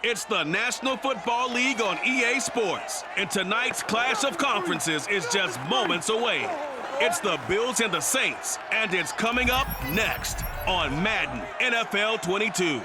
It's the National Football League on EA Sports, and tonight's clash of conferences is just moments away. It's the Bills and the Saints, and it's coming up next on Madden NFL 22.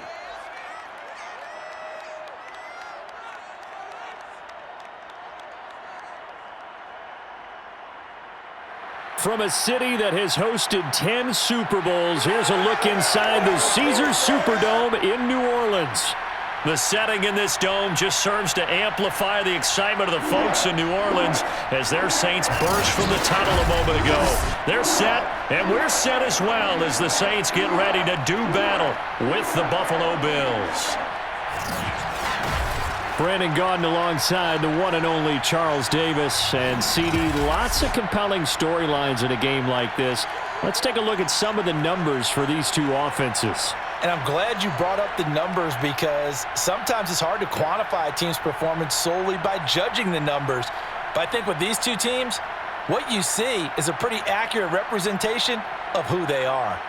From a city that has hosted 10 Super Bowls, here's a look inside the Caesars Superdome in New Orleans. The setting in this dome just serves to amplify the excitement of the folks in New Orleans as their Saints burst from the tunnel a moment ago. They're set, and we're set as well as the Saints get ready to do battle with the Buffalo Bills. Brandon Gaudin alongside the one and only Charles Davis. And CD, lots of compelling storylines in a game like this. Let's take a look at some of the numbers for these two offenses. And I'm glad you brought up the numbers because sometimes it's hard to quantify a team's performance solely by judging the numbers. But I think with these two teams, what you see is a pretty accurate representation of who they are.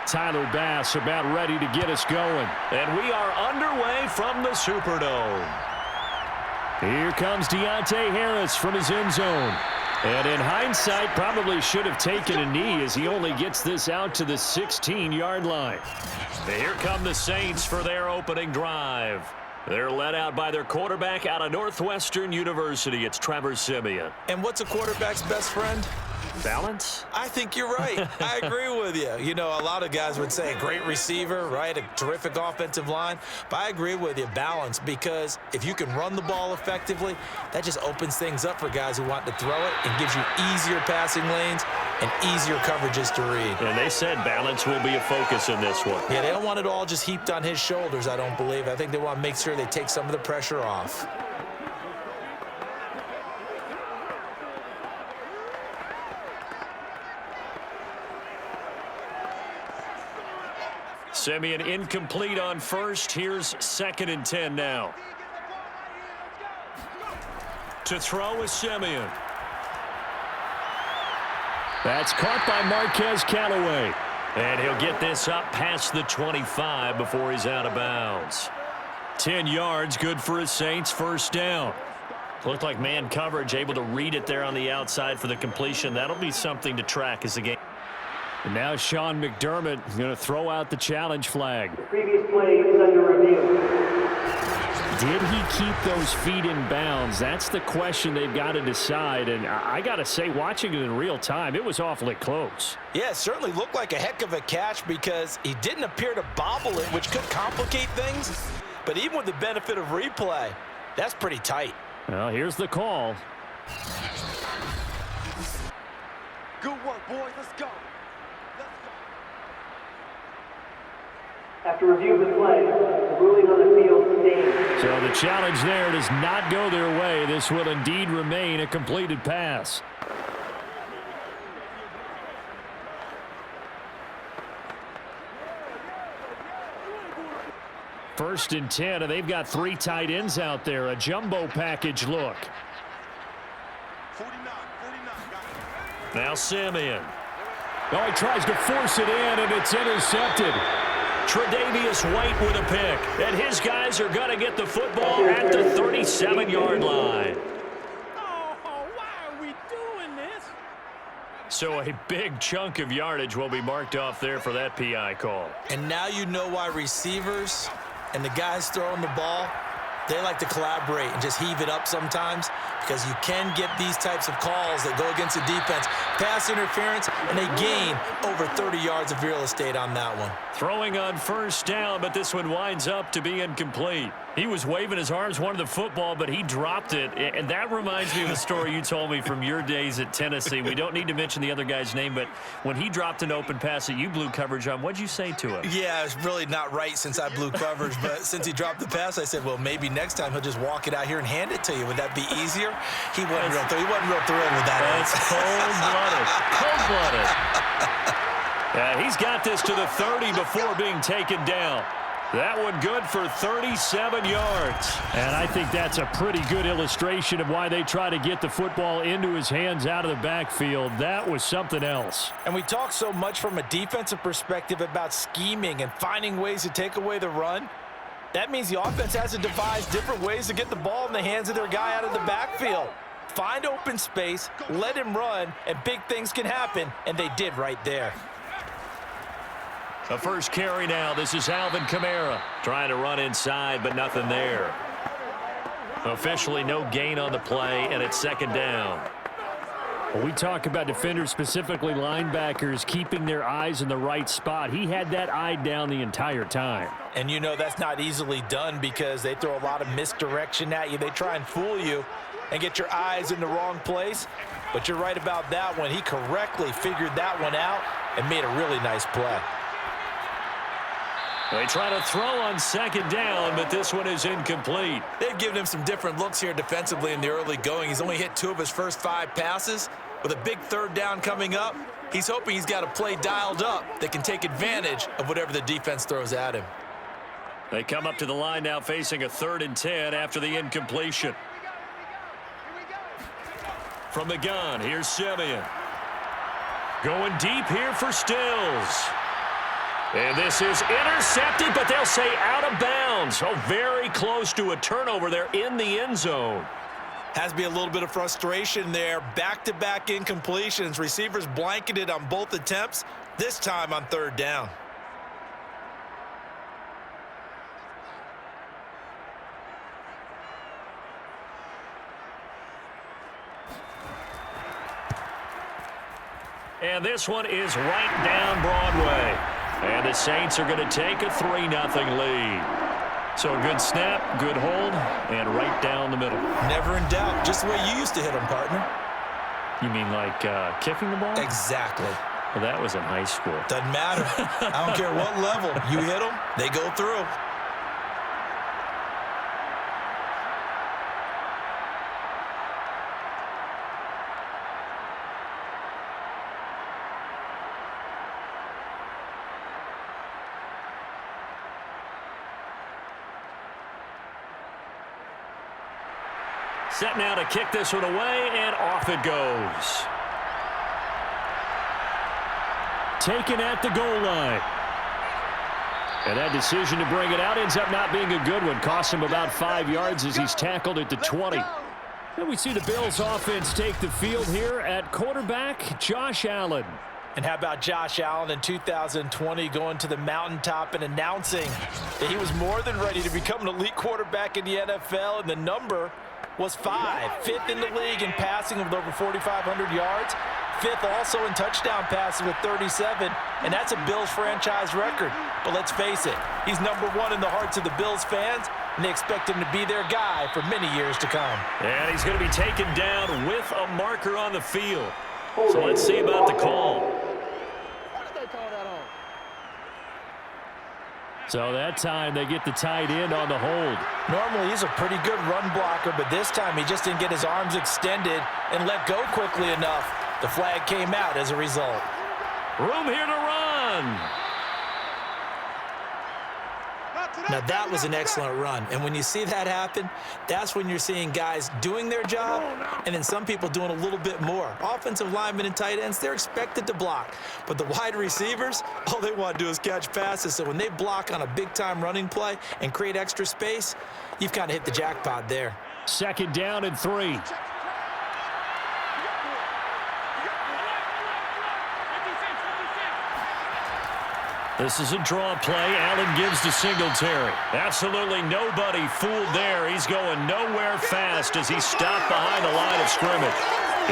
Tyler Bass about ready to get us going. And we are underway from the Superdome. Here comes Deontay Harris from his end zone. And in hindsight, probably should have taken a knee as he only gets this out to the 16-yard line. Here come the Saints for their opening drive. They're led out by their quarterback out of Northwestern University. It's Trevor Siemian. And what's a quarterback's best friend? Balance? I think you're right. I agree with you. You know, a lot of guys would say a great receiver, right? A terrific offensive line. But I agree with you, balance, because if you can run the ball effectively, that just opens things up for guys who want to throw it and gives you easier passing lanes and easier coverages to read. And they said balance will be a focus in this one. Yeah, they don't want it all just heaped on his shoulders, I don't believe. I think they want to make sure they take some of the pressure off. Siemian incomplete on first. Here's 2nd and 10 now. To throw is Siemian. That's caught by Marquez Callaway. And he'll get this up past the 25 before he's out of bounds. 10 yards, good for his Saints, first down. Looked like man coverage, able to read it there on the outside for the completion. That'll be something to track as the game. And now Sean McDermott going to throw out the challenge flag. The previous play is under review. Did he keep those feet in bounds? That's the question they've got to decide. And I got to say, watching it in real time, it was awfully close. Yeah, it certainly looked like a heck of a catch because he didn't appear to bobble it, which could complicate things. But even with the benefit of replay, that's pretty tight. Well, here's the call. Good work, boys. Let's go. After review of the play, the ruling on the field stands. So the challenge there does not go their way. This will indeed remain a completed pass. First and 10, and they've got 3 tight ends out there. A jumbo package look. 49. Now Siemian. Oh, he tries to force it in, and it's intercepted. Tre'Davious White with a pick, and his guys are going to get the football at the 37-yard line. Oh, why are we doing this? So a big chunk of yardage will be marked off there for that PI call. And now you know why receivers and the guys throwing the ball, they like to collaborate and just heave it up sometimes, because you can get these types of calls that go against the defense. Pass interference, and they gain over 30 yards of real estate on that one. Throwing on first down, but this one winds up to be incomplete. He was waving his arms, wanted the football, but he dropped it. And that reminds me of a story you told me from your days at Tennessee. We don't need to mention the other guy's name, but when he dropped an open pass that you blew coverage on, what'd you say to him? Yeah, it's really not right since I blew coverage, but since he dropped the pass, I said, well, maybe next time he'll just walk it out here and hand it to you. Would that be easier? He wasn't real thrilled with that. That's cold-blooded. Yeah, he's got this to the 30 before being taken down. That one good for 37 yards. And I think that's a pretty good illustration of why they try to get the football into his hands out of the backfield. That was something else. And we talk so much from a defensive perspective about scheming and finding ways to take away the run. That means the offense has to devise different ways to get the ball in the hands of their guy out of the backfield. Find open space, let him run, and big things can happen, and they did right there. The first carry now. This is Alvin Kamara trying to run inside, but nothing there. Officially no gain on the play, and it's second down. When we talk about defenders, specifically linebackers, keeping their eyes in the right spot. He had that eye down the entire time. And you know that's not easily done because they throw a lot of misdirection at you. They try and fool you and get your eyes in the wrong place. But you're right about that one. He correctly figured that one out and made a really nice play. They try to throw on second down, but this one is incomplete. They've given him some different looks here defensively in the early going. He's only hit 2 of his first 5 passes. With a big third down coming up, he's hoping he's got a play dialed up that can take advantage of whatever the defense throws at him. They come up to the line now facing a 3rd and 10 after the incompletion. From the gun, here's Simeon. Going deep here for Stills. And this is intercepted, but they'll say out of bounds. Oh, very close to a turnover there in the end zone. Has to be a little bit of frustration there. Back-to-back incompletions. Receivers blanketed on both attempts, this time on 3rd down. And this one is right down Broadway. And the Saints are going to take a 3-0 lead. So a good snap, good hold, and right down the middle. Never in doubt. Just the way you used to hit them, partner. You mean like kicking the ball? Exactly. Well, that was in high school. Doesn't matter. I don't care what level. You hit them, they go through. Set now to kick this one away, and off it goes. Taken at the goal line. And that decision to bring it out ends up not being a good one. Cost him about 5 yards as he's tackled at the 20. And we see the Bills offense take the field here at quarterback, Josh Allen. And how about Josh Allen in 2020 going to the mountaintop and announcing that he was more than ready to become an elite quarterback in the NFL, and the number was 5. 5th in the league in passing with over 4,500 yards. 5th also in touchdown passes with 37, and that's a Bills franchise record. But let's face it, he's number 1 in the hearts of the Bills fans, and they expect him to be their guy for many years to come. And he's going to be taken down with a marker on the field. So let's see about the call. So that time they get the tight end on the hold. Normally he's a pretty good run blocker, but this time he just didn't get his arms extended and let go quickly enough. The flag came out as a result. Room here to run. Now that was an excellent run, and when you see that happen, that's when you're seeing guys doing their job and then some people doing a little bit more. Offensive linemen and tight ends, they're expected to block, but the wide receivers, all they want to do is catch passes. So when they block on a big-time running play and create extra space, you've kind of hit the jackpot there. 2nd down and 3. This is a draw play. Allen gives to Singletary. Absolutely nobody fooled there. He's going nowhere fast as he's stopped behind the line of scrimmage.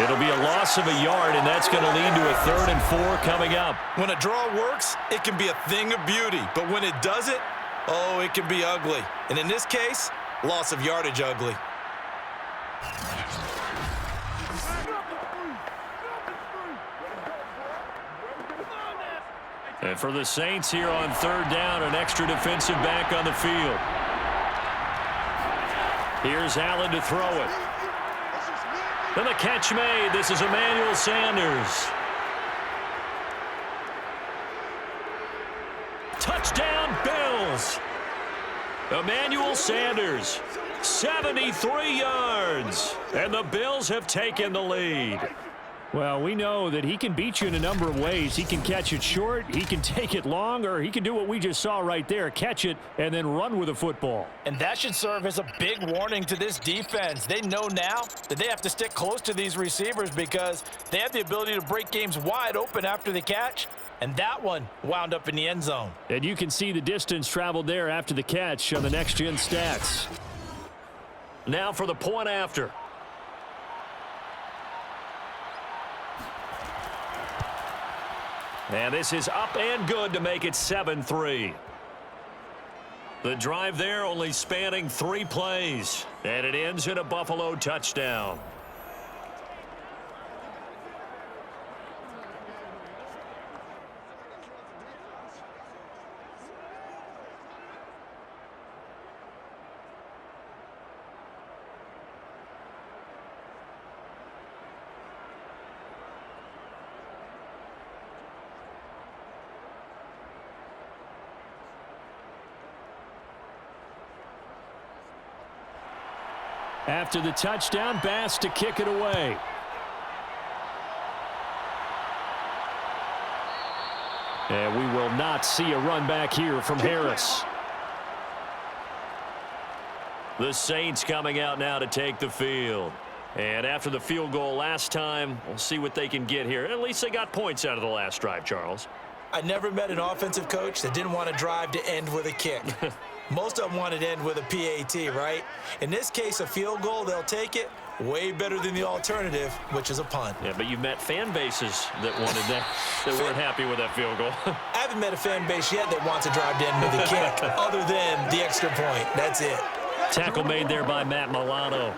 It'll be a loss of a yard, and that's going to lead to a 3rd and 4 coming up. When a draw works, it can be a thing of beauty. But when it doesn't, oh, it can be ugly. And in this case, loss of yardage ugly. And for the Saints here on 3rd down, an extra defensive back on the field. Here's Allen to throw it. And the catch made. This is Emmanuel Sanders. Touchdown, Bills. Emmanuel Sanders, 73 yards. And the Bills have taken the lead. Well, we know that he can beat you in a number of ways. He can catch it short, he can take it long, or he can do what we just saw right there, catch it and then run with the football. And that should serve as a big warning to this defense. They know now that they have to stick close to these receivers because they have the ability to break games wide open after the catch, and that one wound up in the end zone. And you can see the distance traveled there after the catch on the next-gen stats. Now for the point after. And this is up and good to make it 7-3. The drive there only spanning 3 plays. And it ends in a Buffalo touchdown. After the touchdown, Bass to kick it away. And we will not see a run back here from Harris. The Saints coming out now to take the field. And after the field goal last time, we'll see what they can get here. At least they got points out of the last drive, Charles. I never met an offensive coach that didn't want to drive to end with a kick. Most of them wanted to end with a PAT, right? In this case, a field goal, they'll take it. Way better than the alternative, which is a punt. Yeah, but you've met fan bases that wanted that, that weren't happy with that field goal. I haven't met a fan base yet that wants to drive to end with a kick, other than the extra point. That's it. Tackle made there by Matt Milano.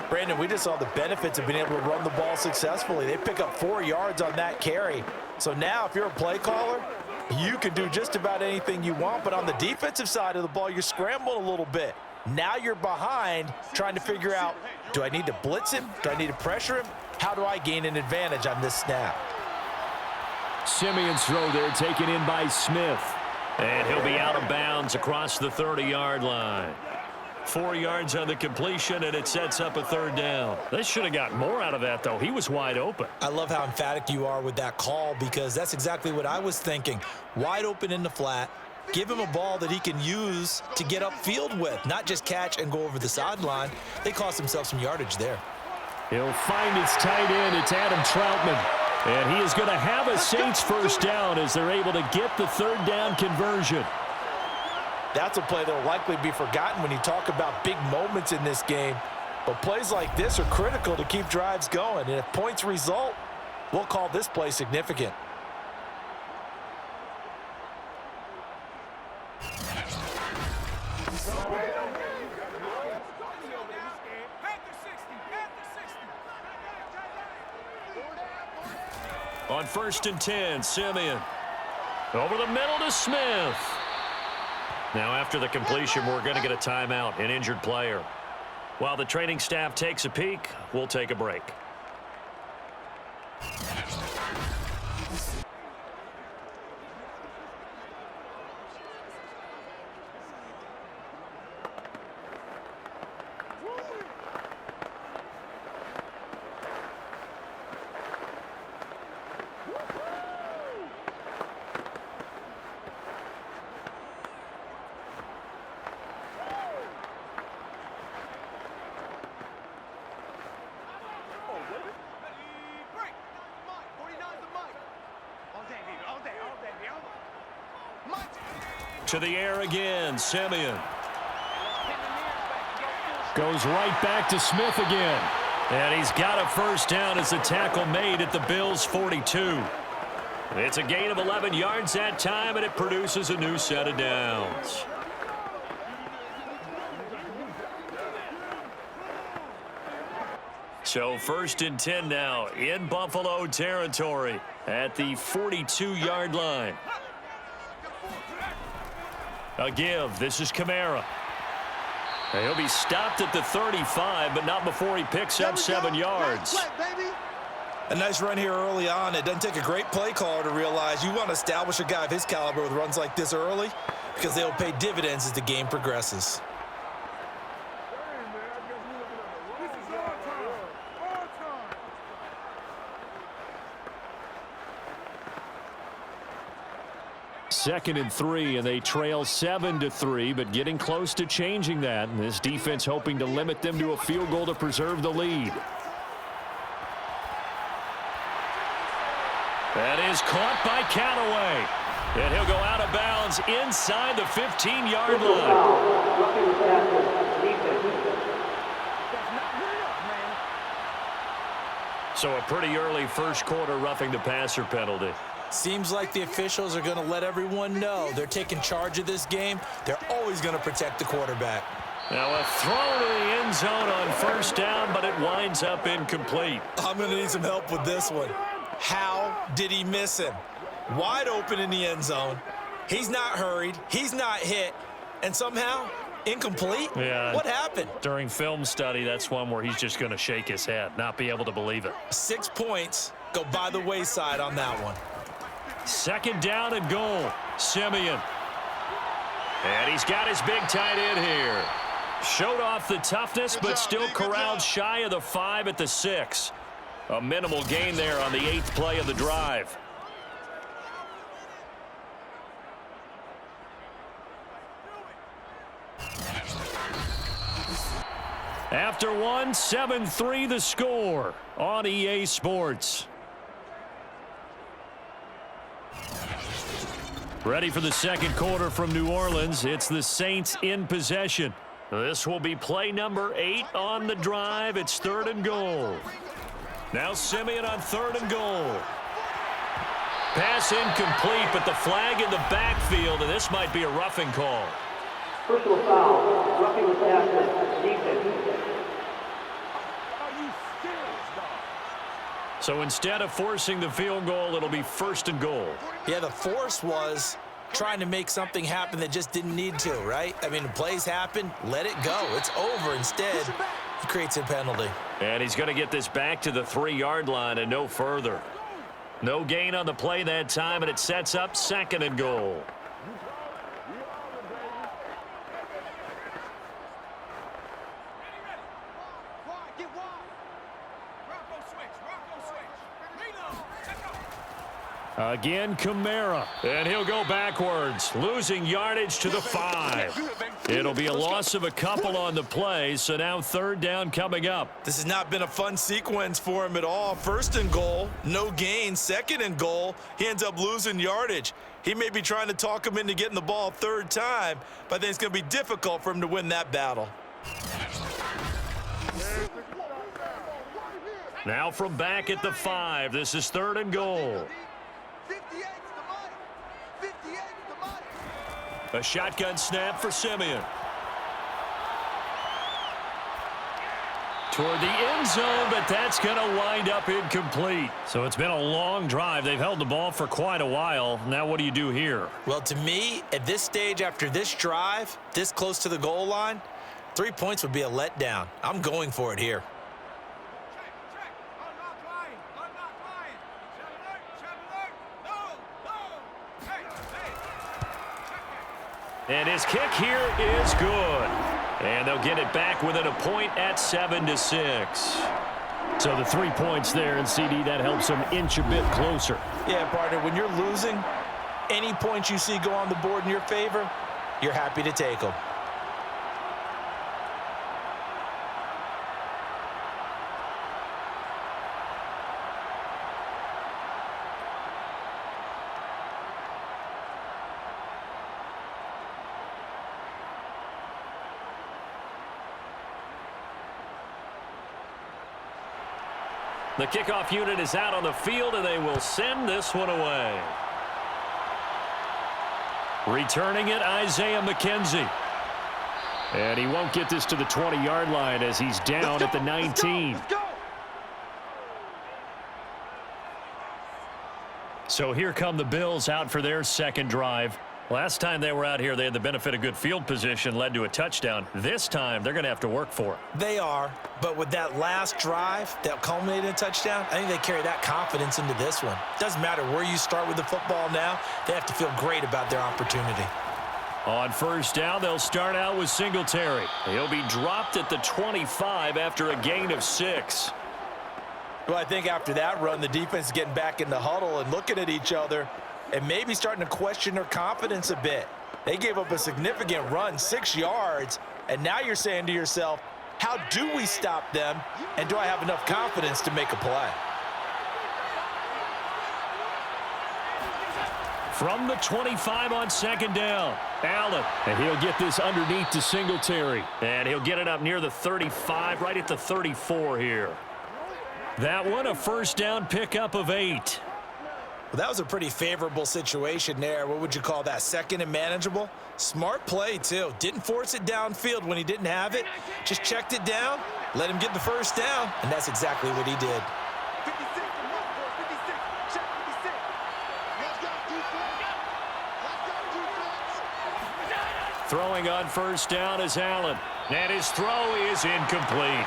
Brandon, we just saw the benefits of being able to run the ball successfully. They pick up 4 yards on that carry. So now, if you're a play caller, you can do just about anything you want. But on the defensive side of the ball, you're scrambling a little bit. Now you're behind, trying to figure out, do I need to blitz him? Do I need to pressure him? How do I gain an advantage on this snap? Simeon's throw there taken in by Smith. And he'll be out of bounds across the 30-yard line. 4 yards on the completion, and it sets up a 3rd down. They should have got more out of that, though. He was wide open. I love how emphatic you are with that call because that's exactly what I was thinking. Wide open in the flat. Give him a ball that he can use to get upfield with, not just catch and go over the sideline. They cost themselves some yardage there. He'll find his tight end. It's Adam Troutman. And he is going to have a Saints 1st down as they're able to get the 3rd down conversion. That's a play that will likely be forgotten when you talk about big moments in this game. But plays like this are critical to keep drives going. And if points result, we'll call this play significant. On 1st and 10, Simeon. Over the middle to Smith. Now after the completion, we're going to get a timeout, an injured player. While the training staff takes a peek, we'll take a break. To the air again, Simeon. Goes right back to Smith again. And he's got a first down as the tackle made at the Bills' 42. It's a gain of 11 yards that time, and it produces a new set of downs. So 1st and 10 now in Buffalo territory at the 42-yard line. A give. This is Kamara. He'll be stopped at the 35, but not before he picks up 7 yards. A nice run here early on. It doesn't take a great play caller to realize you want to establish a guy of his caliber with runs like this early because they'll pay dividends as the game progresses. Second and 3, and they trail 7-3, but getting close to changing that. And this defense hoping to limit them to a field goal to preserve the lead. That is caught by Callaway. And he'll go out of bounds inside the 15-yard line. So a pretty early first quarter roughing the passer penalty. Seems like the officials are going to let everyone know they're taking charge of this game. They're always going to protect the quarterback. Now a throw to the end zone on first down, but it winds up incomplete. I'm going to need some help with this one. How did he miss him? Wide open in the end zone. He's not hurried. He's not hit. And somehow, incomplete? Yeah. What happened? During film study, that's one where he's just going to shake his head, not be able to believe it. 6 points go by the wayside on that one. Second down and goal. Simeon. And he's got his big tight end here. Showed off the toughness, but still corralled shy of the 5 at the 6. A minimal gain there on the 8th play of the drive. After one, 7-3 the score on EA Sports. Ready for the second quarter from New Orleans. It's the Saints in possession. This will be play number 8 on the drive. It's 3rd and goal. Now Simeon on 3rd and goal. Pass incomplete, but the flag in the backfield, and this might be a roughing call. Personal foul, roughing the passer, defense. So instead of forcing the field goal, it'll be 1st and goal. Yeah, the force was trying to make something happen that just didn't need to, right? I mean, the plays happen, let it go. It's over. Instead, he creates a penalty. And he's going to get this back to the 3-yard line and no further. No gain on the play that time, and it sets up 2nd and goal. Again, Kamara. And he'll go backwards, losing yardage to the 5. It'll be a loss of a couple on the play, so now 3rd down coming up. This has not been a fun sequence for him at all. 1st and goal, no gain. 2nd and goal, he ends up losing yardage. He may be trying to talk him into getting the ball 3rd time, but I think it's going to be difficult for him to win that battle. Now from back at the 5, this is 3rd and goal. A shotgun snap for Simeon. Toward the end zone, but that's going to wind up incomplete. So it's been a long drive. They've held the ball for quite a while. Now what do you do here? Well, to me, at this stage after this drive, this close to the goal line, 3 points would be a letdown. I'm going for it here. And his kick here is good. And they'll get it back within a point at 7-6. So the 3 points there, and CD, that helps them inch a bit closer. Yeah, partner, when you're losing, any points you see go on the board in your favor, you're happy to take them. The kickoff unit is out on the field, and they will send this one away. Returning it, Isaiah McKenzie. And he won't get this to the 20-yard line as he's down at the 19. Let's go. So here come the Bills out for their second drive. Last time they were out here, they had the benefit of good field position, led to a touchdown. This time, they're going to have to work for it. They are, but with that last drive that culminated in a touchdown, I think they carry that confidence into this one. Doesn't matter where you start with the football now, they have to feel great about their opportunity. On first down, they'll start out with Singletary. He'll be dropped at the 25 after a gain of 6. Well, I think after that run, the defense is getting back in the huddle and looking at each other and maybe starting to question their confidence a bit. They gave up a significant run, 6 yards, and now you're saying to yourself, how do we stop them, and do I have enough confidence to make a play? From the 25 on second down, Allen. And he'll get this underneath to Singletary. And he'll get it up near the 35, right at the 34 here. That one, a first down pickup of 8. Well, that was a pretty favorable situation there. What would you call that? Second and manageable? Smart play, too. Didn't force it downfield when he didn't have it. Just checked it down, let him get the first down, and that's exactly what he did. 56 to mark, boy. 56. Check 56. Let's go, defense. Let's go, defense. Throwing on first down is Allen. And his throw is incomplete.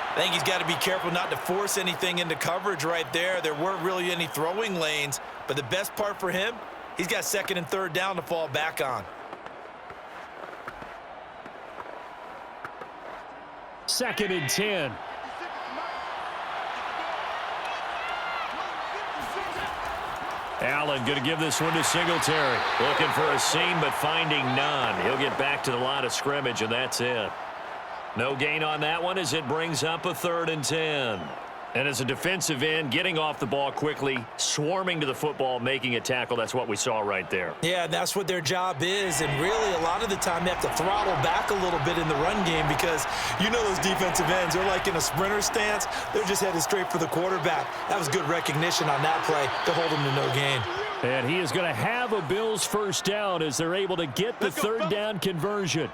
I think he's got to be careful not to force anything into coverage right there. There weren't really any throwing lanes, but the best part for him, he's got second and third down to fall back on. Second and 10. Allen going to give this one to Singletary. Looking for a seam, but finding none. He'll get back to the line of scrimmage, and that's it. No gain on that one as it brings up a 3rd and 10. And as a defensive end, getting off the ball quickly, swarming to the football, making a tackle, that's what we saw right there. Yeah, and that's what their job is, and really a lot of the time they have to throttle back a little bit in the run game because you know those defensive ends, they're like in a sprinter stance. They're just headed straight for the quarterback. That was good recognition on that play to hold them to no gain. And he is going to have a Bills first down as they're able to get the third down conversion.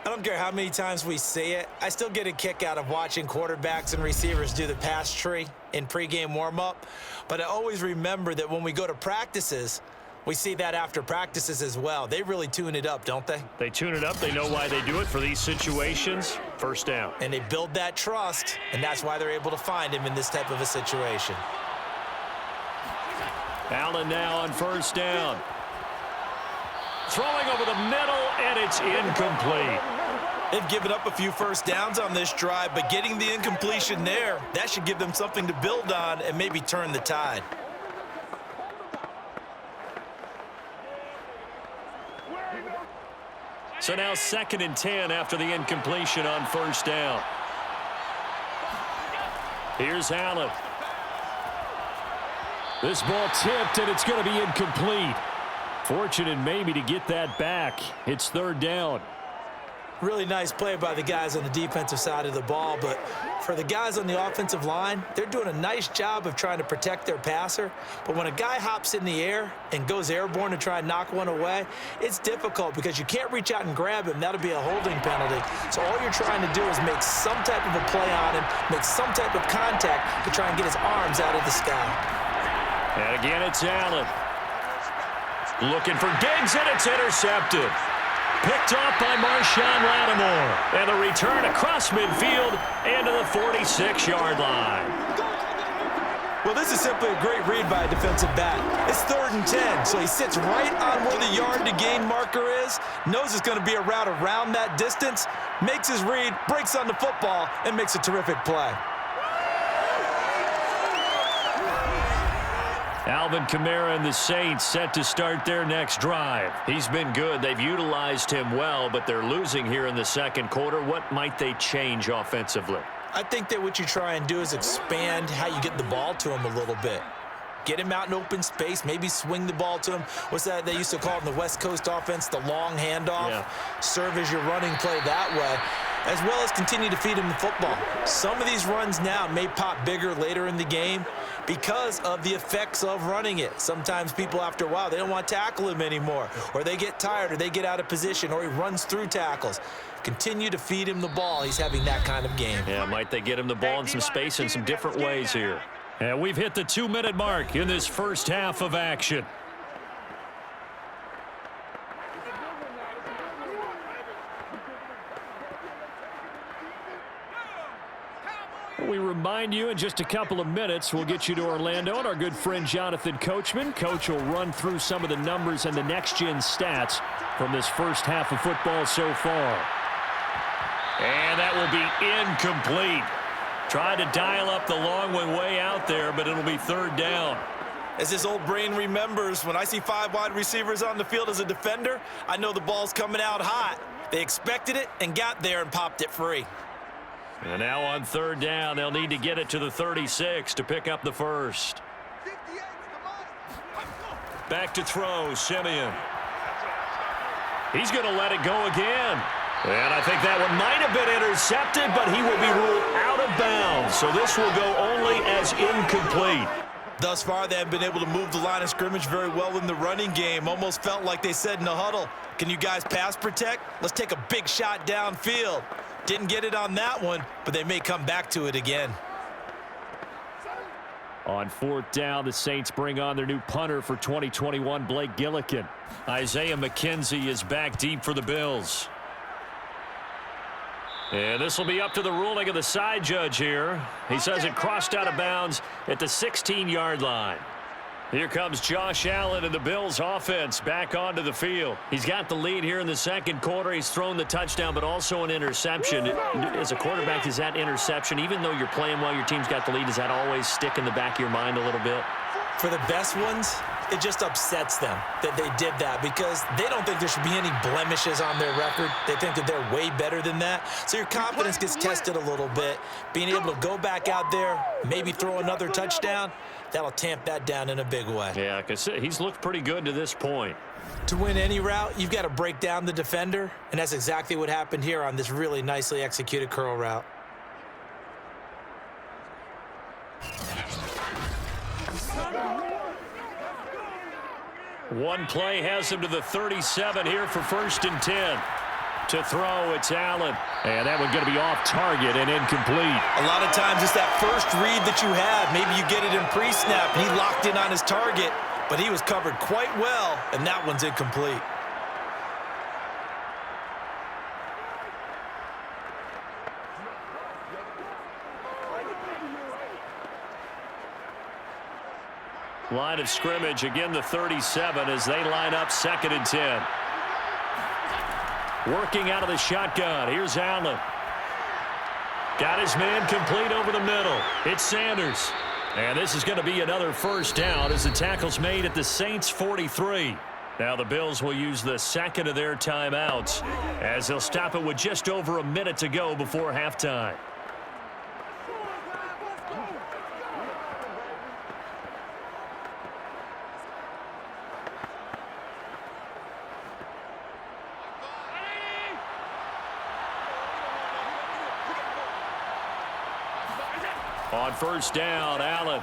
I don't care how many times we see it. I still get a kick out of watching quarterbacks and receivers do the pass tree in pregame warm-up. But I always remember that when we go to practices, we see that after practices as well. They really tune it up, don't they? They tune it up. They know why they do it for these situations. First down. And they build that trust, and that's why they're able to find him in this type of a situation. Allen now on first down. Throwing over the middle, and it's incomplete. They've given up a few first downs on this drive, but getting the incompletion there, that should give them something to build on and maybe turn the tide. So now 2nd and 10 after the incompletion on first down. Here's Allen. This ball tipped, and it's going to be incomplete. Fortunate maybe to get that back. It's 3rd down. Really nice play by the guys on the defensive side of the ball, but for the guys on the offensive line, they're doing a nice job of trying to protect their passer. But when a guy hops in the air and goes airborne to try and knock one away, it's difficult because you can't reach out and grab him. That'll be a holding penalty. So all you're trying to do is make some type of a play on him, make some type of contact to try and get his arms out of the sky. And again, it's Allen. Looking for Diggs, and it's intercepted. Picked off by Marshawn Lattimore. And the return across midfield into the 46-yard line. Well, this is simply a great read by a defensive back. It's 3rd and 10, so he sits right on where the yard-to-gain marker is, knows it's going to be a route around that distance, makes his read, breaks on the football, and makes a terrific play. Alvin Kamara and the Saints set to start their next drive. He's been good. They've utilized him well, but they're losing here in the second quarter. What might they change offensively? I think that what you try and do is expand how you get the ball to him a little bit. Get him out in open space, maybe swing the ball to him. What's that they used to call in the West Coast offense, the long handoff? Yeah. Serve as your running play that way. as well as continue to feed him the football. Some of these runs now may pop bigger later in the game because of the effects of running it. Sometimes people, after a while, they don't want to tackle him anymore, or they get tired, or they get out of position, or he runs through tackles. Continue to feed him the ball. He's having that kind of game. Yeah, might they get him the ball in some space in some different ways here. And we've hit the 2-minute mark in this first half of action. We remind you in just a couple of minutes, we'll get you to Orlando and our good friend Jonathan Coachman. Coach will run through some of the numbers and the next-gen stats from this first half of football so far. And that will be incomplete. Tried to dial up the long one way out there, but it'll be third down. As his old brain remembers, when I see 5 wide receivers on the field as a defender, I know the ball's coming out hot. They expected it and got there and popped it free. And now on third down, they'll need to get it to the 36 to pick up the first. Back to throw, Simeon. He's going to let it go again. And I think that one might have been intercepted, but he will be ruled out of bounds. So this will go only as incomplete. Thus far, they have been able to move the line of scrimmage very well in the running game. Almost felt like they said in the huddle, can you guys pass protect? Let's take a big shot downfield. Didn't get it on that one, but they may come back to it again. On fourth down, the Saints bring on their new punter for 2021, Blake Gillikin. Isaiah McKenzie is back deep for the Bills. And this will be up to the ruling of the side judge here. He says it crossed out of bounds at the 16-yard line. Here comes Josh Allen and the Bills offense back onto the field. He's got the lead here in the second quarter. He's thrown the touchdown, but also an interception. As a quarterback, is that interception, even though you're playing well, your team's got the lead, does that always stick in the back of your mind a little bit? For the best ones, it just upsets them that they did that because they don't think there should be any blemishes on their record. They think that they're way better than that. So your confidence gets tested a little bit. Being able to go back out there, maybe throw another touchdown, that'll tamp that down in a big way. Yeah, because he's looked pretty good to this point. To win any route, you've got to break down the defender, and that's exactly what happened here on this really nicely executed curl route. One play has him to the 37 here for 1st and 10. To throw, it's Allen. And that one going to be off target and incomplete. A lot of times it's that first read that you have. Maybe you get it in pre-snap, and he locked in on his target, but he was covered quite well, and that one's incomplete. Line of scrimmage, again the 37 as they line up 2nd and 10. Working out of the shotgun. Here's Allen. Got his man complete over the middle. It's Sanders. And this is going to be another first down as the tackle's made at the Saints 43. Now the Bills will use the second of their timeouts as they'll stop it with just over a minute to go before halftime. On first down, Allen.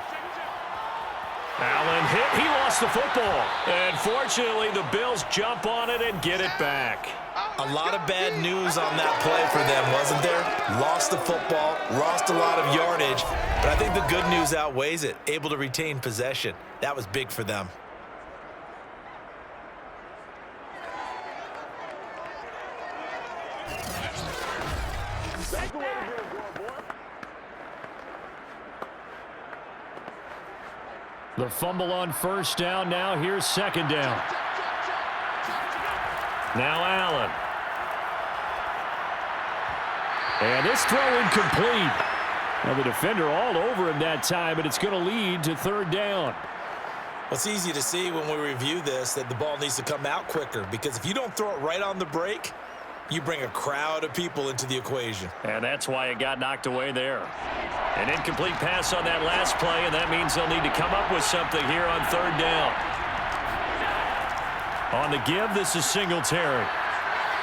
Allen hit. He lost the football. And fortunately, the Bills jump on it and get it back. A lot of bad news on that play for them, wasn't there? Lost the football, lost a lot of yardage. But I think the good news outweighs it. Able to retain possession. That was big for them. The fumble on first down. Now here's 2nd down. Now Allen. And this throw incomplete. Now the defender all over him that time, but it's going to lead to 3rd down. Well, it's easy to see when we review this that the ball needs to come out quicker because if you don't throw it right on the break, you bring a crowd of people into the equation. And that's why it got knocked away there. An incomplete pass on that last play, and that means they'll need to come up with something here on 3rd down. On the give, this is Singletary.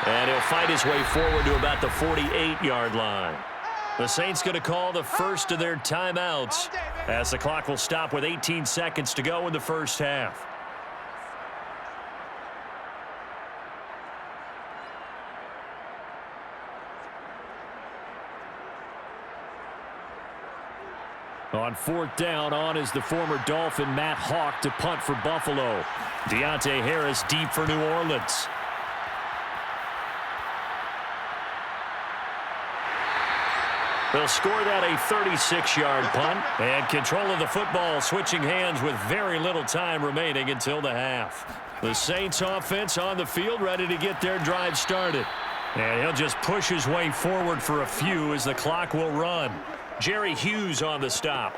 And he'll fight his way forward to about the 48-yard line. The Saints going to call the first of their timeouts as the clock will stop with 18 seconds to go in the first half. On fourth down, on is the former Dolphin Matt Hawk to punt for Buffalo. Deontay Harris deep for New Orleans. They'll score that a 36-yard punt, and control of the football switching hands with very little time remaining until the half. The Saints offense on the field ready to get their drive started. And he'll just push his way forward for a few as the clock will run. Jerry Hughes on the stop.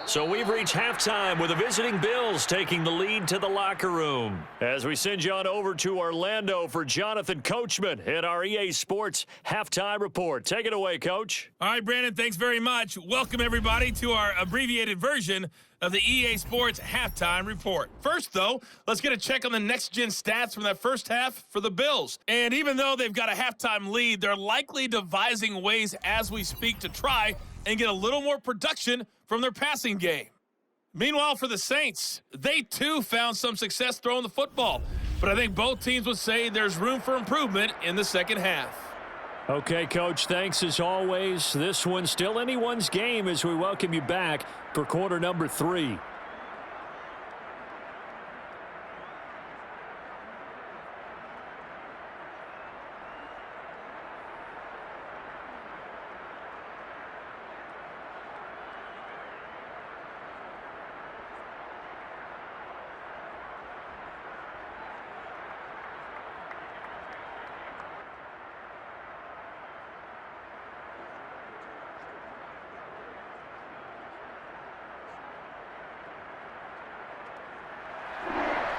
So we've reached halftime with the visiting Bills taking the lead to the locker room. As we send you on over to Orlando for Jonathan Coachman at our EA Sports Halftime Report. Take it away, Coach. All right, Brandon, thanks very much. Welcome, everybody, to our abbreviated version of the EA Sports Halftime Report. First, though, let's get a check on the next-gen stats from that first half for the Bills. And even though they've got a halftime lead, they're likely devising ways as we speak to try and get a little more production from their passing game. Meanwhile, for the Saints, they too found some success throwing the football. But I think both teams would say there's room for improvement in the second half. Okay, Coach, thanks as always. This one's still anyone's game as we welcome you back for quarter number 3.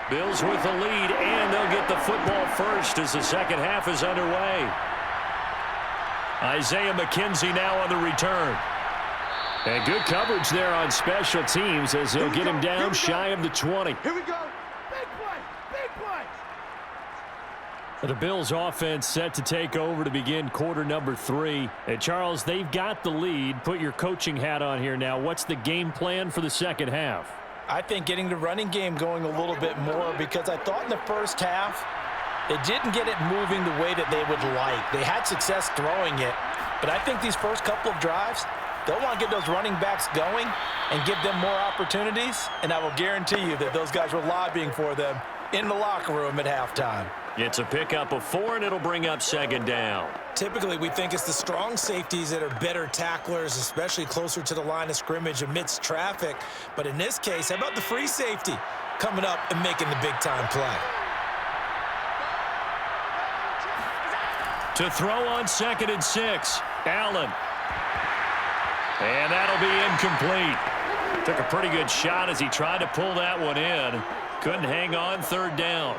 Bills with the lead, and they'll get the football first as the second half is underway. Isaiah McKenzie now on the return. And good coverage there on special teams as they'll get him down shy of the 20. Here we go. Big play. Big play. The Bills offense set to take over to begin quarter number 3. And Charles, they've got the lead. Put your coaching hat on here now. What's the game plan for the second half? I think getting the running game going a little bit more, because I thought in the first half they didn't get it moving the way that they would like. They had success throwing it, but I think these first couple of drives, they'll want to get those running backs going and give them more opportunities, and I will guarantee you that those guys were lobbying for them in the locker room at halftime. It's a pickup of 4, and it'll bring up second down. Typically, we think it's the strong safeties that are better tacklers, especially closer to the line of scrimmage amidst traffic. But in this case, how about the free safety coming up and making the big-time play? To throw on 2nd and 6, Allen. And that'll be incomplete. Took a pretty good shot as he tried to pull that one in. Couldn't hang on 3rd down.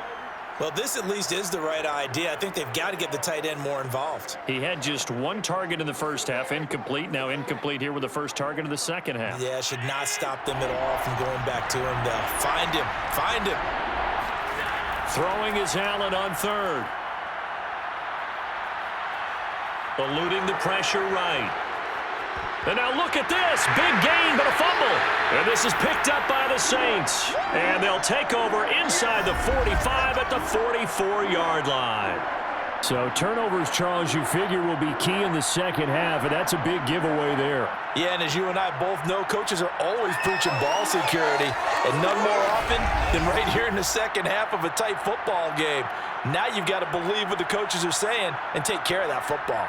Well, this at least is the right idea. I think they've got to get the tight end more involved. He had just 1 target in the first half, incomplete. Now incomplete here with the first target of the second half. Yeah, should not stop them at all from going back to him. They'll find him. Find him. Throwing is Allen on 3rd. Eluding the pressure right. And now look at this. Big gain, but a fumble. And this is picked up by the Saints. And they'll take over inside the 45 at the 44-yard line. So turnovers, Charles, you figure will be key in the second half, and that's a big giveaway there. Yeah, and as you and I both know, coaches are always preaching ball security, and none more often than right here in the second half of a tight football game. Now you've got to believe what the coaches are saying and take care of that football.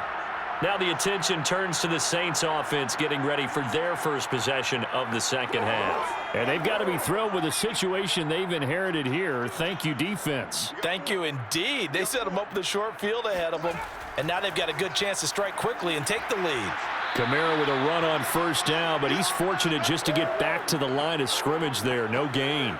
Now the attention turns to the Saints offense getting ready for their first possession of the second half. And they've got to be thrilled with the situation they've inherited here. Thank you, defense. Thank you indeed. They set them up with a short field ahead of them, and now they've got a good chance to strike quickly and take the lead. Kamara with a run on 1st down, but he's fortunate just to get back to the line of scrimmage there. No gain.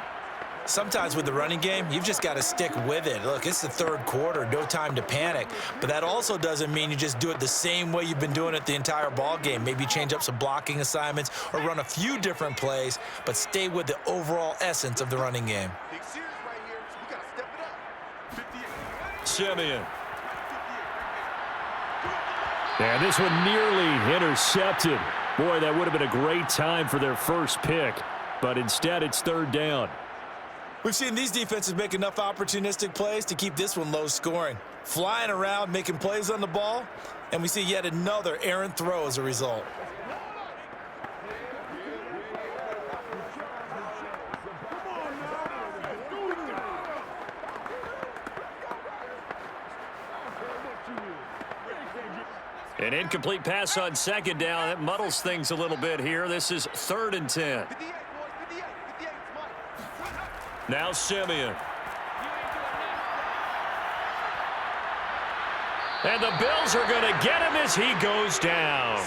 Sometimes with the running game, you've just got to stick with it. Look, it's the 3rd quarter, no time to panic. But that also doesn't mean you just do it the same way you've been doing it the entire ball game. Maybe change up some blocking assignments or run a few different plays, but stay with the overall essence of the running game. Big series right here, so we got to step it up. 58. Simeon. And this one nearly intercepted. Boy, that would have been a great time for their first pick. But instead, it's third down. We've seen these defenses make enough opportunistic plays to keep this one low scoring. Flying around, making plays on the ball, and we see yet another errant throw as a result. An incomplete pass on second down. That muddles things a little bit here. This is 3rd and 10. Now Simeon. And the Bills are going to get him as he goes down.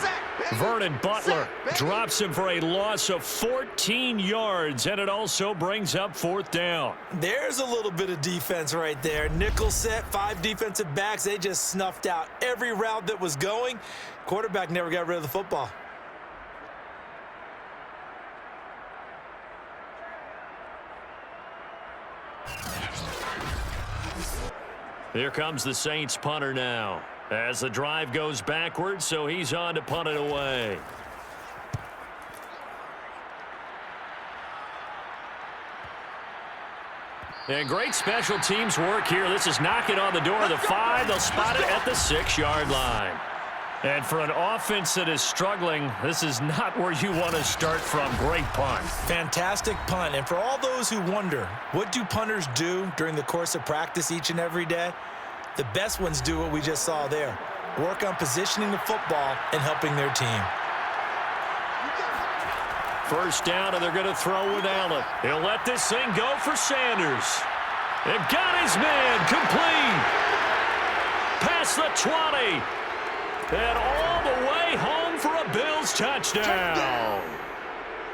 Vernon Butler drops him for a loss of 14 yards, and it also brings up 4th down. There's a little bit of defense right there. Nickel set, 5 defensive backs. They just snuffed out every route that was going. Quarterback never got rid of the football. Here comes the Saints punter now. As the drive goes backwards, so he's on to punt it away. And great special teams work here. This is knocking on the door of the 5. They'll spot it at the 6-yard line. And for an offense that is struggling, this is not where you want to start from. Great punt. Fantastic punt. And for all those who wonder, what do punters do during the course of practice each and every day? The best ones do what we just saw there. Work on positioning the football and helping their team. First down, and they're going to throw with Allen. He'll let this thing go for Sanders. They've got his man complete. Past the 20. And all the way home for a Bills touchdown.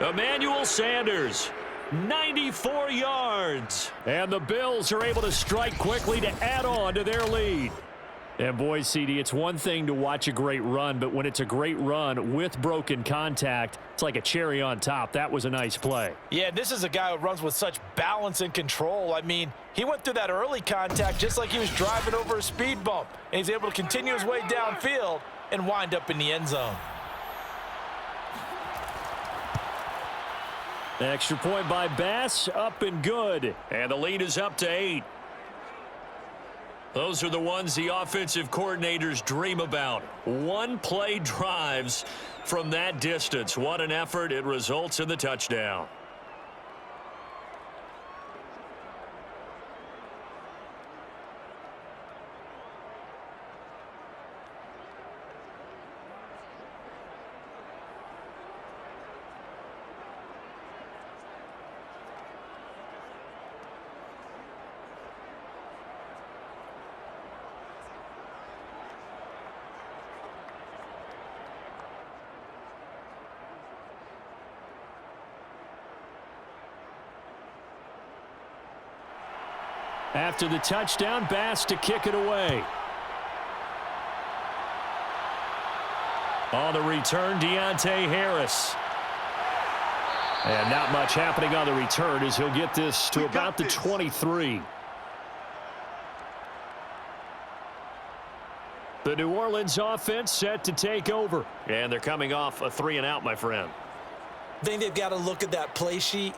Emmanuel Sanders, 94 yards. And the Bills are able to strike quickly to add on to their lead. And boy, CD, it's one thing to watch a great run, but when it's a great run with broken contact, it's like a cherry on top. That was a nice play. Yeah, this is a guy who runs with such balance and control. I mean, he went through that early contact just like he was driving over a speed bump, and he's able to continue his way downfield and wind up in the end zone. Extra point by Bass, up and good. And the lead is up to 8. Those are the ones the offensive coordinators dream about. One-play drives from that distance. What an effort. It results in the touchdown. After the touchdown, Bass to kick it away. On the return, Deontay Harris. And not much happening on the return as he'll get this to about the 23. The New Orleans offense set to take over. And they're coming off a 3-and-out, my friend. I think they've got to look at that play sheet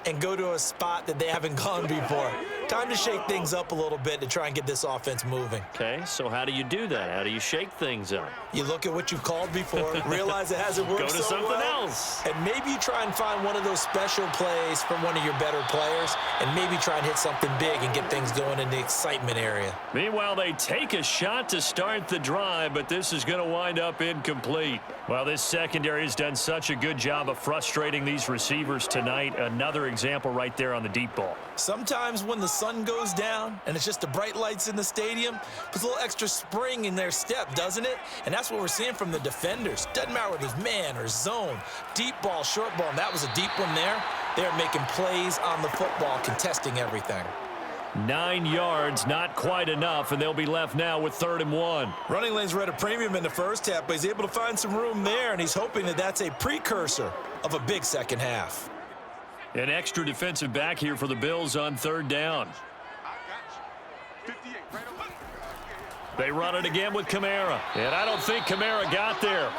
and go to a spot that they haven't gone before. Time to shake things up a little bit to try and get this offense moving. Okay, so how do you do that? How do you shake things up? You look at what you've called before, realize it hasn't worked Go to so something well, else. and maybe you try and find one of those special plays from one of your better players, and maybe try and hit something big and get things going in the excitement area. Meanwhile, they take a shot to start the drive, but this is going to wind up incomplete. Well, this secondary has done such a good job of frustrating these receivers tonight. Another example right there on the deep ball. Sometimes when the sun goes down and it's just the bright lights in the stadium, puts a little extra spring in their step, doesn't it? And that's what we're seeing from the defenders. Doesn't matter whether it's man or zone, deep ball, short ball, and that was a deep one there. They're making plays on the football, contesting everything. 9 yards, not quite enough, and they'll be left now with 3rd and 1. Running lanes were at a premium in the first half, but he's able to find some room there, and he's hoping that that's a precursor of a big second half. An extra defensive back here for the Bills on 3rd down. They run it again with Kamara. And I don't think Kamara got there.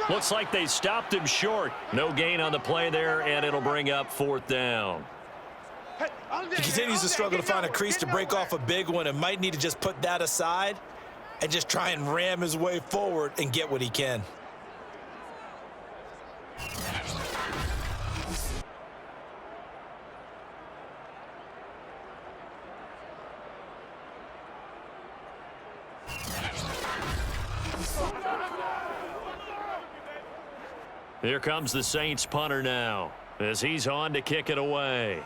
Looks like they stopped him short. No gain on the play there, and it'll bring up 4th down. He continues to struggle to find a crease to break off a big one and might need to just put that aside and just try and ram his way forward and get what he can. Here comes the Saints punter now as he's on to kick it away.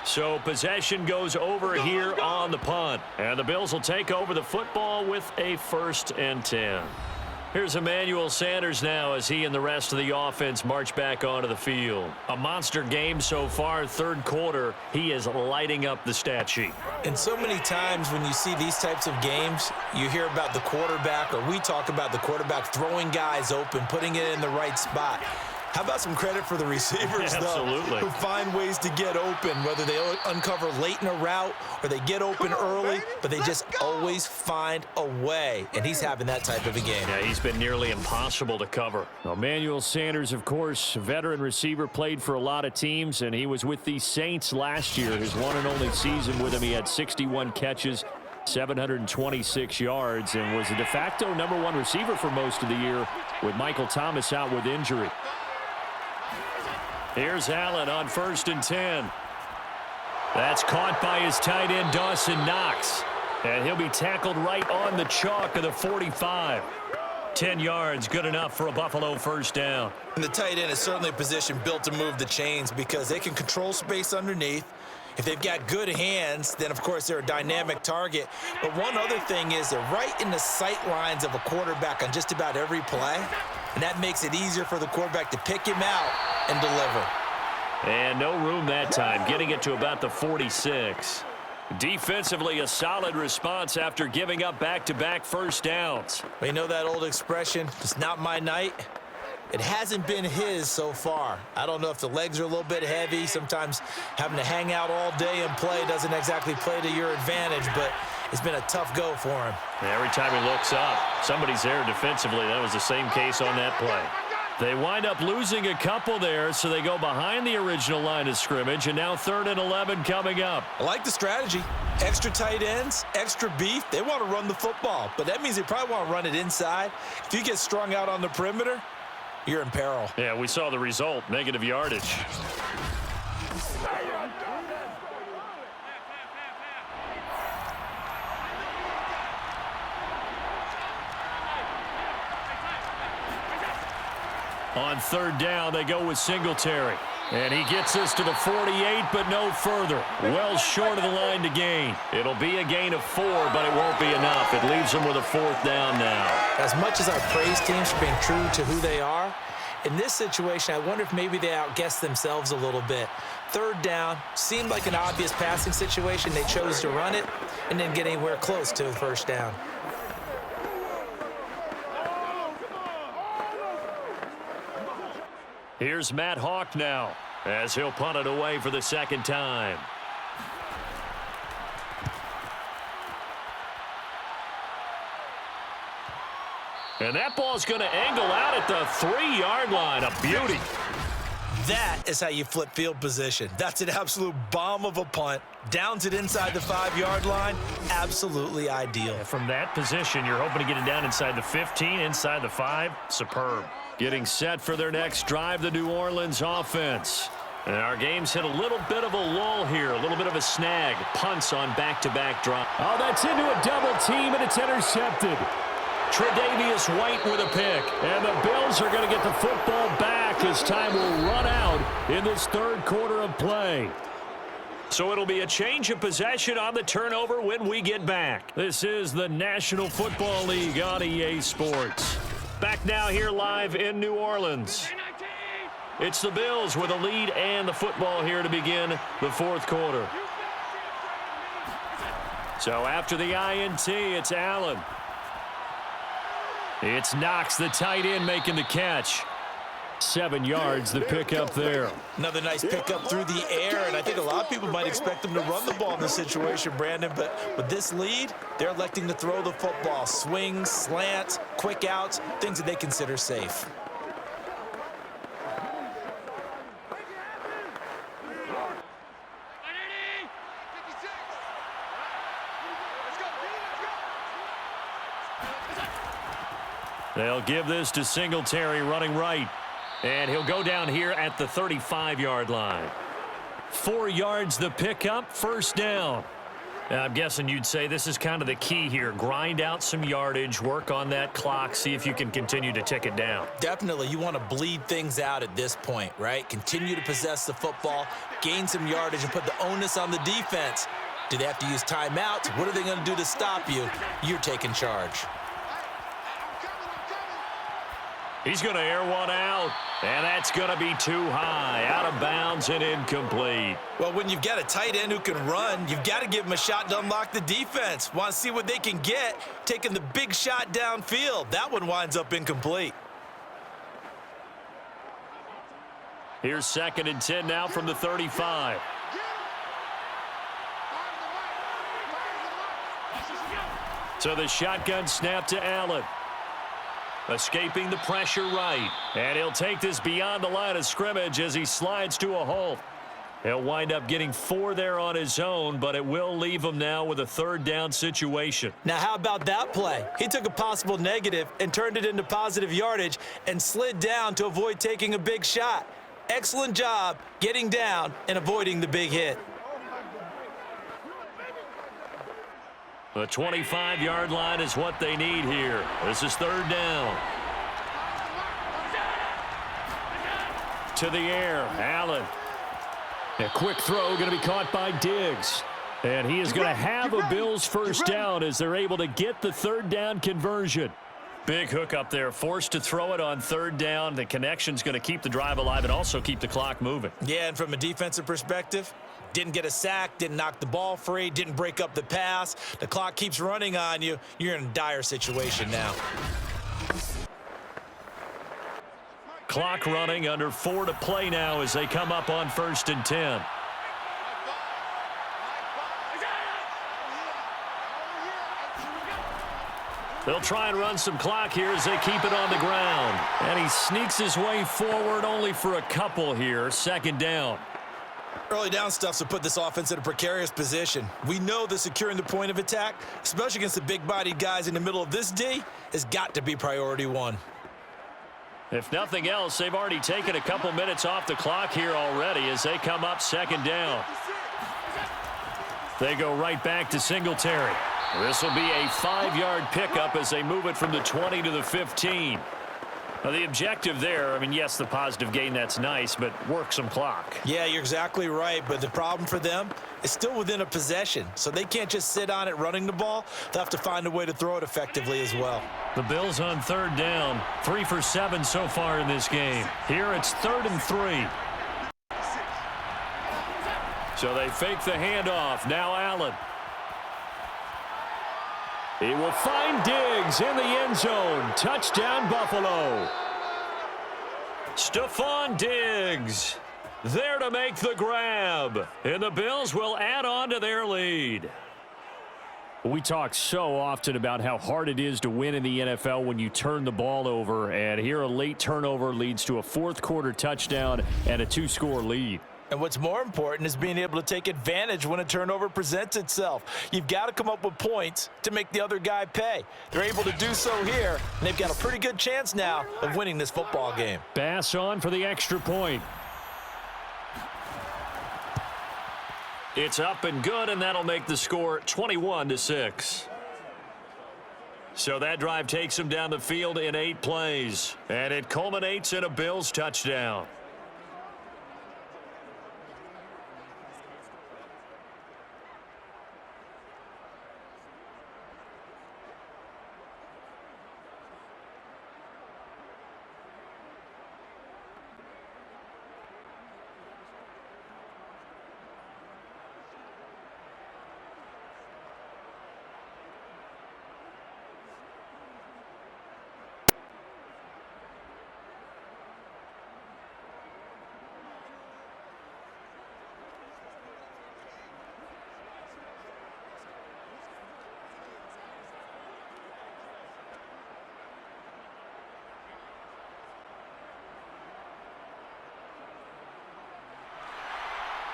So possession goes over here on the punt. And the Bills will take over the football with a 1st and 10. Here's Emmanuel Sanders now as he and the rest of the offense march back onto the field. A monster game so far, 3rd quarter. He is lighting up the stat sheet. And so many times when you see these types of games, you hear about the quarterback, or we talk about the quarterback throwing guys open, putting it in the right spot. How about some credit for the receivers, though, who find ways to get open, whether they uncover late in a route or they get open early, but they just always find a way, and he's having that type of a game. Yeah, he's been nearly impossible to cover. Emmanuel Sanders, of course, veteran receiver, played for a lot of teams, and he was with the Saints last year. His one and only season with him, he had 61 catches, 726 yards, and was the de facto #1 receiver for most of the year with Michael Thomas out with injury. Here's Allen on 1st and 10. That's caught by his tight end, Dawson Knox. And he'll be tackled right on the chalk of the 45. 10 yards, good enough for a Buffalo 1st down. And the tight end is certainly a position built to move the chains because they can control space underneath. If they've got good hands, then, of course, they're a dynamic target. But one other thing is they're right in the sight lines of a quarterback on just about every play. And that makes it easier for the quarterback to pick him out and deliver. And no room that time, getting it to about the 46. Defensively, a solid response after giving up back-to-back 1st downs. We know that old expression, it's not my night. It hasn't been his so far. I don't know if the legs are a little bit heavy. Sometimes having to hang out all day and play doesn't exactly play to your advantage, but it's been a tough go for him. Every time he looks up, somebody's there defensively. That was the same case on that play. They wind up losing a couple there, so they go behind the original line of scrimmage, and now 3rd and 11 coming up. I like the strategy. Extra tight ends, extra beef. They want to run the football, but that means they probably want to run it inside. If you get strung out on the perimeter, you're in peril. Yeah, we saw the result, negative yardage. On 3rd down, they go with Singletary. And he gets us to the 48, but no further. Well short of the line to gain. It'll be a gain of 4, but it won't be enough. It leaves them with a 4th down now. As much as I praise teams for being true to who they are, in this situation, I wonder if maybe they outguessed themselves a little bit. 3rd down, seemed like an obvious passing situation. They chose to run it and didn't get anywhere close to a 1st down. Here's Matt Hawk now as he'll punt it away for the 2nd time. And that ball's going to angle out at the 3-yard line. A beauty. That is how you flip field position. That's an absolute bomb of a punt. Downs it inside the 5-yard line. Absolutely ideal. From that position, you're hoping to get it down inside the 15, inside the 5. Superb. Getting set for their next drive, the New Orleans offense. And our game's hit a little bit of a lull here, a little bit of a snag. Punts on back-to-back drive. Oh, that's into a double team, and it's intercepted. Tre'Davious White with a pick. And the Bills are going to get the football back as time will run out in this 3rd quarter of play. So it'll be a change of possession on the turnover when we get back. This is the National Football League on EA Sports. Back now here live in New Orleans. It's the Bills with a lead and the football here to begin the 4th quarter. So after the INT, it's Allen. It's Knox, the tight end, making the catch. 7 yards, the pickup there. Another nice pickup through the air, and I think a lot of people might expect them to run the ball in this situation, Brandon, but with this lead, they're electing to throw the football. Swings, slants, quick outs, things that they consider safe. They'll give this to Singletary running right. And he'll go down here at the 35-yard line. 4 yards the pickup, first down. Now, I'm guessing you'd say this is kind of the key here. Grind out some yardage, work on that clock, see if you can continue to tick it down. Definitely, you want to bleed things out at this point, right? Continue to possess the football, gain some yardage, and put the onus on the defense. Do they have to use timeouts? What are they going to do to stop you? You're taking charge. He's going to air one out, and that's going to be too high, out of bounds and incomplete. Well, when you've got a tight end who can run, you've got to give him a shot to unlock the defense. Want to see what they can get, taking the big shot downfield. That one winds up incomplete. Here's 2nd and 10 now from the 35. So the shotgun snap to Allen. Escaping the pressure right. And he'll take this beyond the line of scrimmage as he slides to a halt. He'll wind up getting 4 there on his own, but it will leave him now with a 3rd down situation. Now, how about that play? He took a possible negative and turned it into positive yardage and slid down to avoid taking a big shot. Excellent job getting down and avoiding the big hit. The 25-yard line is what they need here. This is 3rd down. To the air, Allen. A quick throw going to be caught by Diggs. And he is going to have a Bills first down as they're able to get the 3rd down conversion. Big hook up there, forced to throw it on 3rd down. The connection's going to keep the drive alive and also keep the clock moving. Yeah, and from a defensive perspective, didn't get a sack, didn't knock the ball free, didn't break up the pass. The clock keeps running on you. You're in a dire situation now. Clock running, under 4 to play now as they come up on 1st and 10. They'll try and run some clock here as they keep it on the ground. And he sneaks his way forward only for a couple here. 2nd down. Early down stuff to put this offense in a precarious position. We know that securing the point of attack, especially against the big-bodied guys in the middle of this D, has got to be priority 1. If nothing else, they've already taken a couple minutes off the clock here already as they come up 2nd down. They go right back to Singletary. This will be a 5-yard pickup as they move it from the 20 to the 15. Now, the objective there, I mean, yes, the positive gain, that's nice, but work some clock. Yeah, you're exactly right, but the problem for them is still within a possession, so they can't just sit on it running the ball. They'll have to find a way to throw it effectively as well. The Bills on 3rd down, 3 for 7 so far in this game. Here it's 3rd and 3. So they fake the handoff. Now Allen. He will find Diggs in the end zone. Touchdown, Buffalo. Stephon Diggs there to make the grab. And the Bills will add on to their lead. We talk so often about how hard it is to win in the NFL when you turn the ball over. And here a late turnover leads to a 4th quarter touchdown and a 2-score lead. And what's more important is being able to take advantage when a turnover presents itself. You've got to come up with points to make the other guy pay. They're able to do so here, and they've got a pretty good chance now of winning this football game. Bass on for the extra point. It's up and good, and that'll make the score 21-6. So that drive takes them down the field in 8 plays, and it culminates in a Bills touchdown.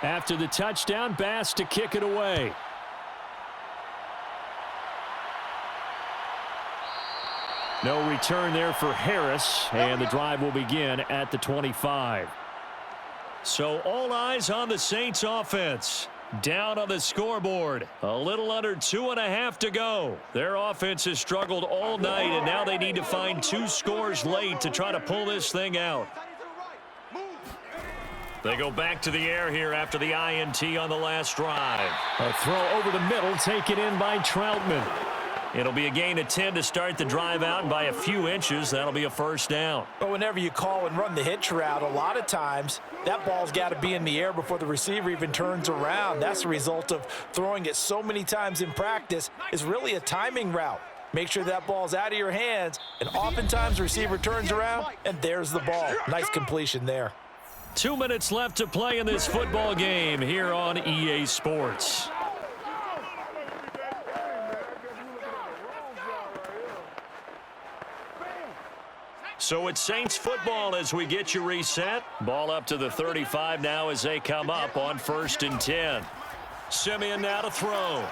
After the touchdown, Bass to kick it away. No return there for Harris, and the drive will begin at the 25. So all eyes on the Saints offense. Down on the scoreboard. A little under 2.5 to go. Their offense has struggled all night, and now they need to find 2 scores late to try to pull this thing out. They go back to the air here after the INT on the last drive. A throw over the middle taken in by Troutman. It'll be a gain of 10 to start the drive out, and by a few inches, that'll be a first down. But whenever you call and run the hitch route, a lot of times that ball's got to be in the air before the receiver even turns around. That's the result of throwing it so many times in practice. Is really a timing route. Make sure that ball's out of your hands, and oftentimes the receiver turns around, and there's the ball. Nice completion there. 2 minutes left to play in this football game here on EA Sports. So it's Saints football as we get you reset. Ball up to the 35 now as they come up on 1st and 10. Simeon now to throw.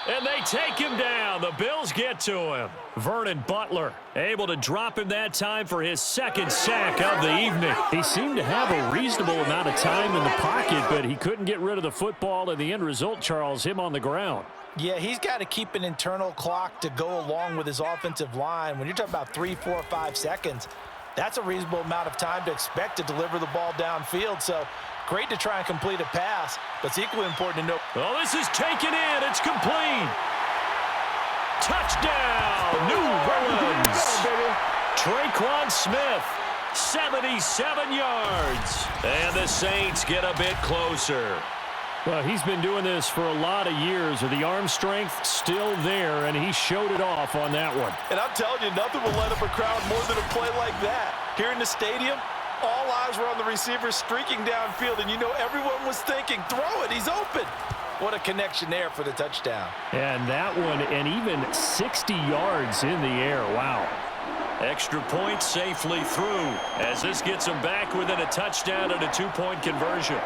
And they take him down. The Bills get to him. Vernon Butler able to drop him that time for his 2nd sack of the evening. He seemed to have a reasonable amount of time in the pocket, but he couldn't get rid of the football, and the end result, Charles, him on the ground. Yeah, he's got to keep an internal clock to go along with his offensive line. When you're talking about 3, 4, 5 seconds, that's a reasonable amount of time to expect to deliver the ball downfield. So great to try and complete a pass, but it's equally important to know. Oh, this is taken in. It's complete. Touchdown, New Orleans. Traquan Smith, 77 yards. And the Saints get a bit closer. Well, he's been doing this for a lot of years. The arm strength still there, and he showed it off on that one. And I'm telling you, nothing will light up a crowd more than a play like that. Here in the stadium, all eyes were on the receiver streaking downfield, and you know everyone was thinking, throw it, he's open. What a connection there for the touchdown. And that one, and even 60 yards in the air. Wow. Extra point safely through as this gets them back within a touchdown and a 2-point conversion.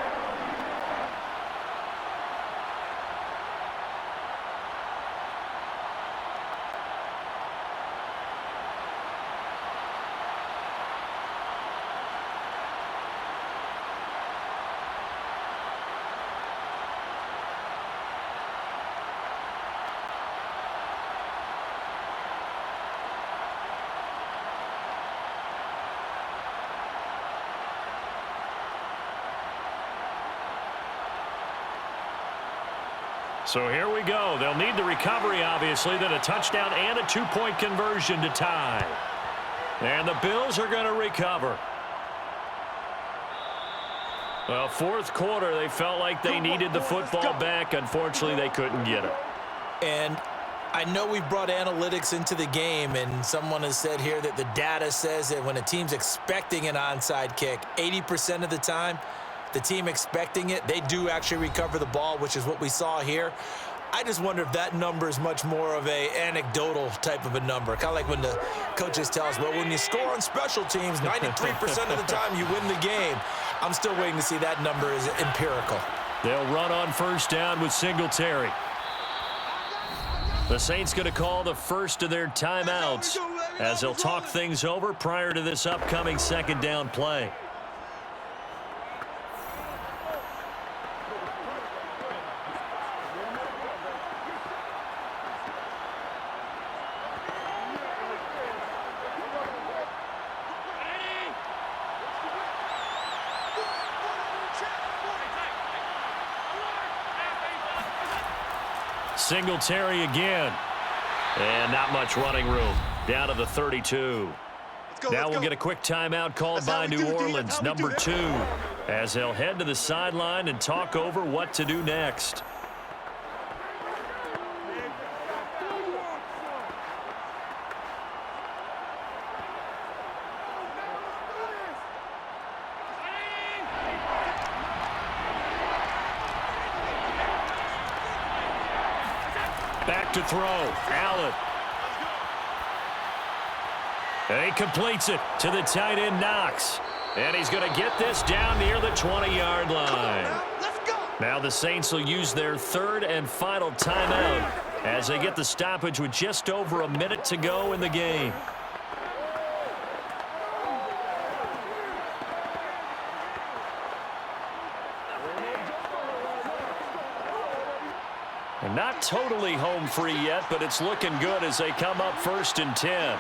So here we go. They'll need the recovery, obviously, then a touchdown and a 2-point conversion to tie. And the Bills are going to recover. Well, 4th quarter, they felt like they needed the football back. Unfortunately, they couldn't get it. And I know we've brought analytics into the game, and someone has said here that the data says that when a team's expecting an onside kick, 80% of the time, the team expecting it, they do actually recover the ball, which is what we saw here. I just wonder if that number is much more of a anecdotal type of a number. Kind of like when the coaches tell us, well, when you score on special teams, 93% of the time you win the game. I'm still waiting to see that number is empirical. They'll run on 1st down with Singletary. The Saints going to call the first of their timeouts as they'll talk things over prior to this upcoming 2nd down play. Singletary again. And not much running room. Down to the 32. Now we'll get a quick timeout called by New Orleans, number 2, as they'll head to the sideline and talk over what to do next. Back to throw. Allen. And he completes it to the tight end, Knox. And he's going to get this down near the 20-yard line. Let's go. Now the Saints will use their third and final timeout as they get the stoppage with just over a minute to go in the game. And not totally home free yet, but it's looking good as they come up 1st and 10.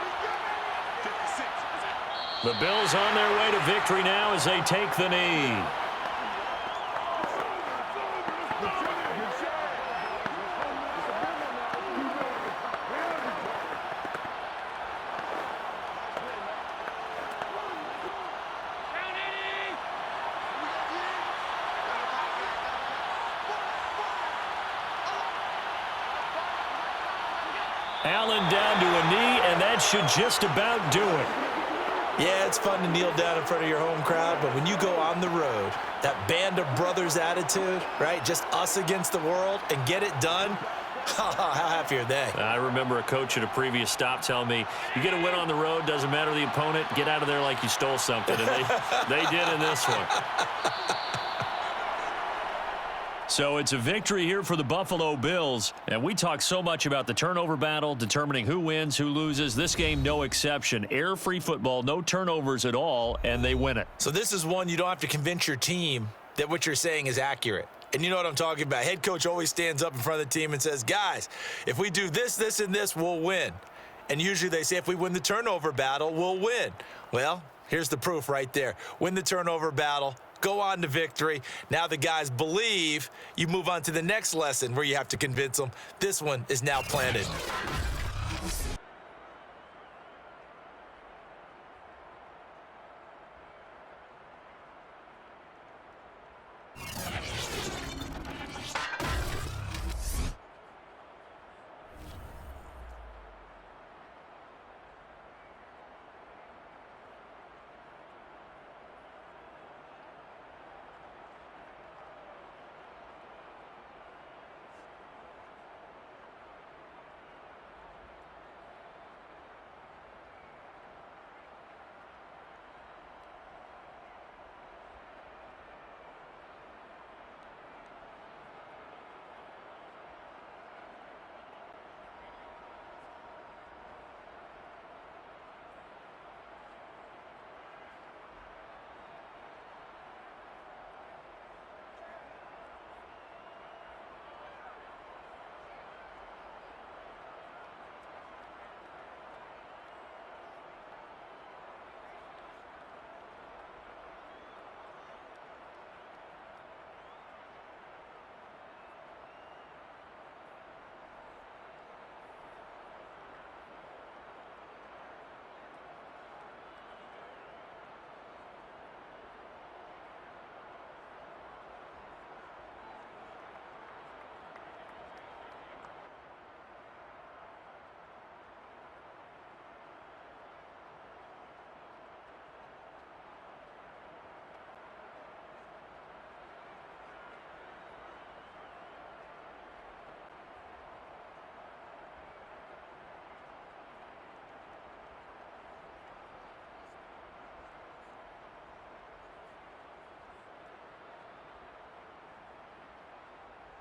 The Bills on their way to victory now as they take the knee. Allen down to a knee, and that should just about do it. Yeah, it's fun to kneel down in front of your home crowd, but when you go on the road, that band of brothers attitude, right? Just us against the world and get it done. How happy are they? I remember a coach at a previous stop telling me, you get a win on the road, doesn't matter the opponent, get out of there like you stole something. And they did in this one. So it's a victory here for the Buffalo Bills. And we talk so much about the turnover battle, determining who wins, who loses. This game, no exception. Error-free football, no turnovers at all, and they win it. So this is one you don't have to convince your team that what you're saying is accurate. And you know what I'm talking about. Head coach always stands up in front of the team and says, guys, if we do this, this, and this, we'll win. And usually they say if we win the turnover battle, we'll win. Well, here's the proof right there. Win the turnover battle. Go on to victory. Now the guys believe. You move on to the next lesson where you have to convince them. This one is now planted.